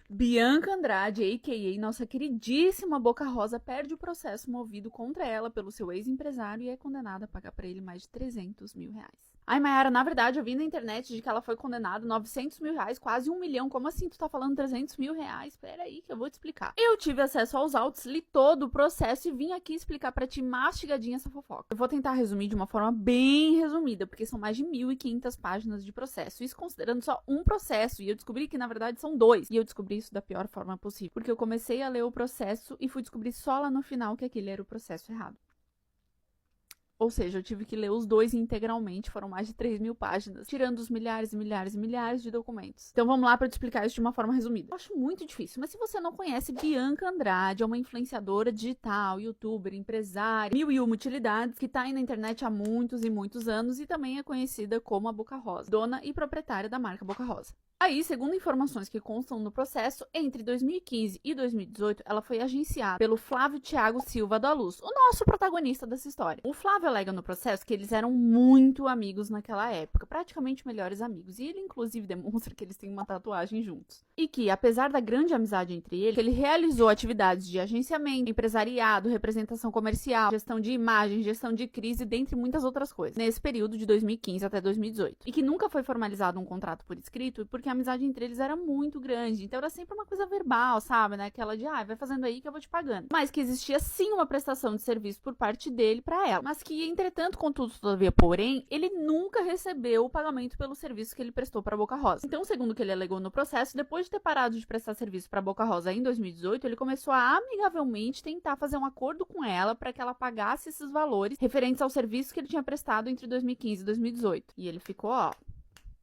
Bianca Andrade, a.k.a. nossa queridíssima Boca Rosa, perde o processo movido contra ela pelo seu ex-empresário e é condenada a pagar pra ele mais de 300 mil reais. Ai, Mayara, na verdade, eu vi na internet de que ela foi condenada a 900 mil reais, quase 1 milhão. Como assim tu tá falando 300 mil reais? Pera aí que eu vou te explicar. Eu tive acesso aos autos, li todo o processo e vim aqui explicar pra ti mastigadinha essa fofoca. Eu vou tentar resumir de uma forma bem resumida, porque são mais de 1.500 páginas de processo. Isso considerando só um processo. E eu descobri que, na verdade, são dois. E eu descobri isso da pior forma possível. Porque eu comecei a ler o processo e fui descobrir só lá no final que aquele era o processo errado. Ou seja, eu tive que ler os dois integralmente, foram mais de 3.000 páginas, tirando os milhares e milhares e milhares de documentos. Então vamos lá para te explicar isso de uma forma resumida. Eu acho muito difícil, mas se você não conhece, Bianca Andrade é uma influenciadora digital, youtuber, empresária, mil e uma utilidades, que tá aí na internet há muitos e muitos anos e também é conhecida como a Boca Rosa, dona e proprietária da marca Boca Rosa. Aí, segundo informações que constam no processo, entre 2015 e 2018, ela foi agenciada pelo Flávio Thiago Silva da Luz, o nosso protagonista dessa história. O Flávio alega no processo que eles eram muito amigos naquela época, praticamente melhores amigos, e ele inclusive demonstra que eles têm uma tatuagem juntos. E que, apesar da grande amizade entre eles, ele realizou atividades de agenciamento, empresariado, representação comercial, gestão de imagem, gestão de crise, dentre muitas outras coisas, nesse período de 2015 até 2018. E que nunca foi formalizado um contrato por escrito, porque a amizade entre eles era muito grande, então era sempre uma coisa verbal, sabe, né, aquela de, vai fazendo aí que eu vou te pagando, mas que existia sim uma prestação de serviço por parte dele pra ela, mas que, entretanto, contudo, todavia, porém, ele nunca recebeu o pagamento pelo serviço que ele prestou pra Boca Rosa. Então, segundo o que ele alegou no processo, depois de ter parado de prestar serviço pra Boca Rosa em 2018, ele começou a amigavelmente tentar fazer um acordo com ela para que ela pagasse esses valores referentes ao serviço que ele tinha prestado entre 2015 e 2018. E ele ficou,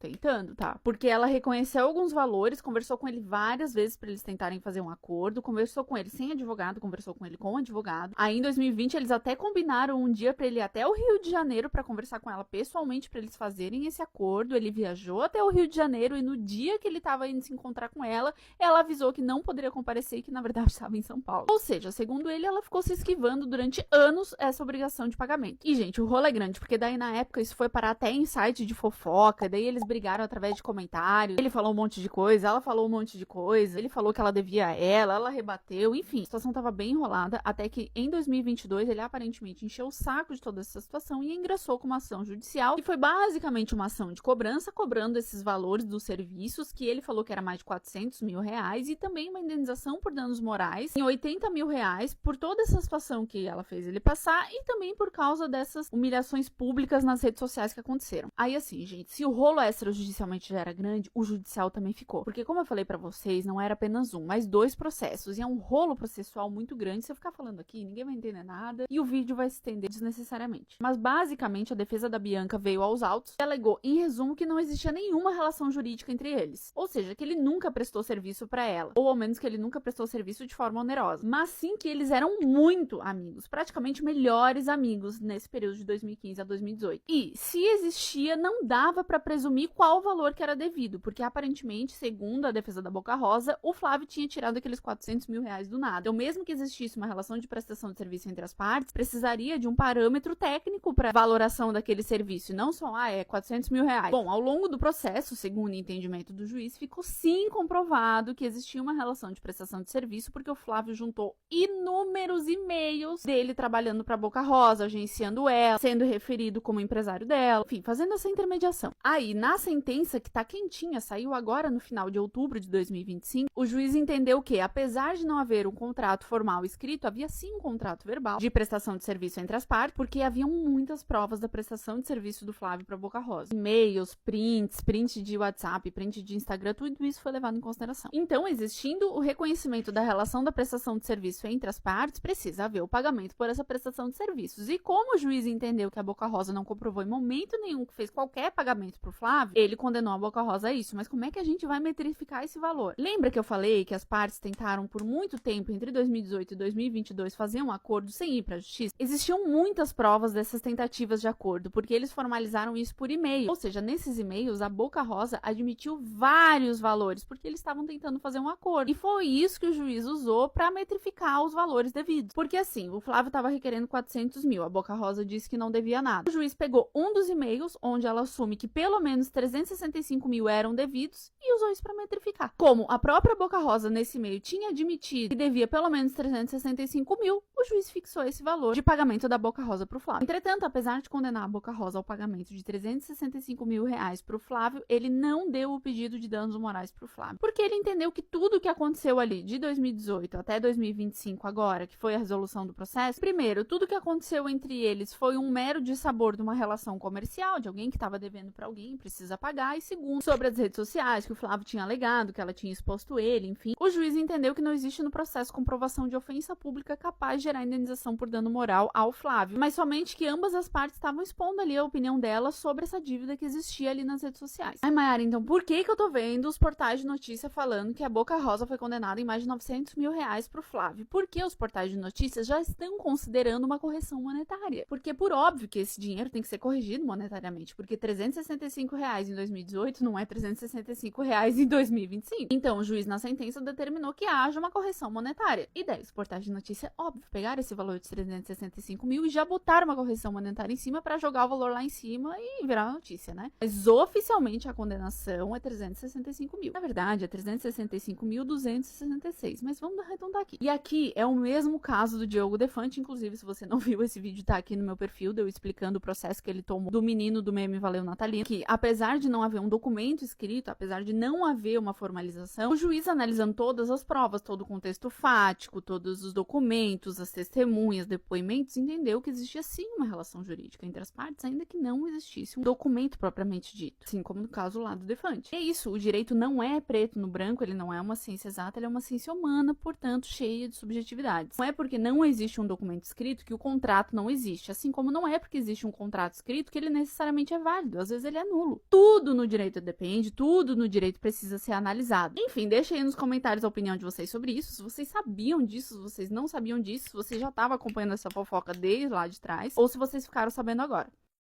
tentando, tá? Porque ela reconheceu alguns valores, conversou com ele várias vezes pra eles tentarem fazer um acordo, conversou com ele sem advogado, conversou com ele com advogado. Aí em 2020 eles até combinaram um dia pra ele ir até o Rio de Janeiro pra conversar com ela pessoalmente pra eles fazerem esse acordo. Ele viajou até o Rio de Janeiro e no dia que ele tava indo se encontrar com ela avisou que não poderia comparecer e que na verdade estava em São Paulo. Ou seja, segundo ele, ela ficou se esquivando durante anos essa obrigação de pagamento. E gente, o rolo é grande, porque daí na época isso foi parar até em site de fofoca, daí eles brigaram através de comentários, ele falou um monte de coisa, ela falou um monte de coisa, ele falou que ela devia a ela rebateu, enfim, a situação tava bem enrolada, até que em 2022 ele aparentemente encheu o saco de toda essa situação e ingressou com uma ação judicial, que foi basicamente uma ação de cobrança, cobrando esses valores dos serviços, que ele falou que era mais de 400 mil reais, e também uma indenização por danos morais em 80 mil reais, por toda essa situação que ela fez ele passar, e também por causa dessas humilhações públicas nas redes sociais que aconteceram. Aí assim, gente, se o rolo extrajudicialmente já era grande, o judicial também ficou. Porque como eu falei pra vocês, não era apenas um, mas 2 processos. E é um rolo processual muito grande. Se eu ficar falando aqui, ninguém vai entender nada e o vídeo vai se estender desnecessariamente. Mas basicamente a defesa da Bianca veio aos autos e alegou, em resumo, que não existia nenhuma relação jurídica entre eles. Ou seja, que ele nunca prestou serviço pra ela. Ou ao menos que ele nunca prestou serviço de forma onerosa. Mas sim que eles eram muito amigos. Praticamente melhores amigos nesse período de 2015 a 2018. E se existia, não dava pra presumir qual valor que era devido, porque aparentemente, segundo a defesa da Boca Rosa, o Flávio tinha tirado aqueles 400 mil reais do nada. Então, mesmo que existisse uma relação de prestação de serviço entre as partes, precisaria de um parâmetro técnico para valoração daquele serviço, e não só, 400 mil reais. Bom, ao longo do processo, segundo o entendimento do juiz, ficou sim comprovado que existia uma relação de prestação de serviço, porque o Flávio juntou inúmeros e-mails dele trabalhando para Boca Rosa, agenciando ela, sendo referido como empresário dela, enfim, fazendo essa intermediação. Aí, na sentença, que tá quentinha, saiu agora no final de outubro de 2025, o juiz entendeu que, apesar de não haver um contrato formal escrito, havia sim um contrato verbal de prestação de serviço entre as partes, porque haviam muitas provas da prestação de serviço do Flávio para Boca Rosa. E-mails, print de WhatsApp, print de Instagram, tudo isso foi levado em consideração. Então, existindo o reconhecimento da relação da prestação de serviço entre as partes, precisa haver o pagamento por essa prestação de serviços. E como o juiz entendeu que a Boca Rosa não comprovou em momento nenhum que fez qualquer pagamento pro Flávio, ele condenou a Boca Rosa a isso. Mas como é que a gente vai metrificar esse valor? Lembra que eu falei que as partes tentaram por muito tempo, entre 2018 e 2022, fazer um acordo sem ir pra justiça? Existiam muitas provas dessas tentativas de acordo, porque eles formalizaram isso por e-mail. Ou seja, nesses e-mails, a Boca Rosa admitiu vários valores, porque eles estavam tentando fazer um acordo. E foi isso que o juiz usou pra metrificar os valores devidos. Porque assim, o Flávio estava requerendo 400 mil, a Boca Rosa disse que não devia nada. O juiz pegou um dos e-mails, onde ela assume que pelo menos 365 mil eram devidos e usou isso para metrificar. Como a própria Boca Rosa nesse meio tinha admitido que devia pelo menos 365 mil, o juiz fixou esse valor de pagamento da Boca Rosa para o Flávio. Entretanto, apesar de condenar a Boca Rosa ao pagamento de 365 mil reais para o Flávio, ele não deu o pedido de danos morais para o Flávio, porque ele entendeu que tudo o que aconteceu ali de 2018 até 2025 agora, que foi a resolução do processo, primeiro, tudo que aconteceu entre eles foi um mero dissabor de uma relação comercial, de alguém que estava devendo para alguém, precisa pagar, e segundo, sobre as redes sociais, que o Flávio tinha alegado, que ela tinha exposto ele, enfim, o juiz entendeu que não existe no processo comprovação de ofensa pública capaz de gerar indenização por dano moral ao Flávio, mas somente que ambas as partes estavam expondo ali a opinião dela sobre essa dívida que existia ali nas redes sociais. Ai, Mayara, então por que eu tô vendo os portais de notícia falando que a Boca Rosa foi condenada em mais de 900 mil reais pro Flávio? Porque os portais de notícias já estão considerando uma correção monetária. Porque por óbvio que esse dinheiro tem que ser corrigido monetariamente, porque 365 reais em 2018 não é 365 reais em 2025. Então o juiz na sentença determinou que haja uma correção monetária. E daí os portais de notícia, óbvio, pegaram esse valor de 365 mil e já botaram uma correção monetária em cima para jogar o valor lá em cima e virar notícia, né? Mas oficialmente a condenação é 365 mil. Na verdade, é 365.266, mas vamos arredondar aqui. E aqui é o mesmo caso do Diogo Defante, inclusive, se você não viu esse vídeo, tá aqui no meu perfil, eu explicando o processo que ele tomou do menino do meme Valeu Natalina, que apesar de não haver um documento escrito, apesar de não haver uma formalização, o juiz analisando todas as provas, todo o contexto fático, todos os documentos, as testemunhas, depoimentos, entendeu que existia sim uma relação jurídica entre as partes, ainda que não existisse um documento propriamente dito, assim como no caso lá do Defante. E é isso, o direito não é preto no branco, ele não é uma ciência exata, ele é uma ciência humana, portanto cheia de subjetividades. Não é porque não existe um documento escrito que o contrato não existe, assim como não é porque existe um contrato escrito que ele necessariamente é válido, às vezes ele é nulo. Tudo no direito depende, tudo no direito precisa ser analisado. Enfim, deixa aí nos comentários a opinião de vocês sobre isso, se vocês sabiam disso, se vocês não sabiam disso, se vocês já estavam acompanhando essa fofoca desde lá de trás, ou se vocês ficaram sabendo agora.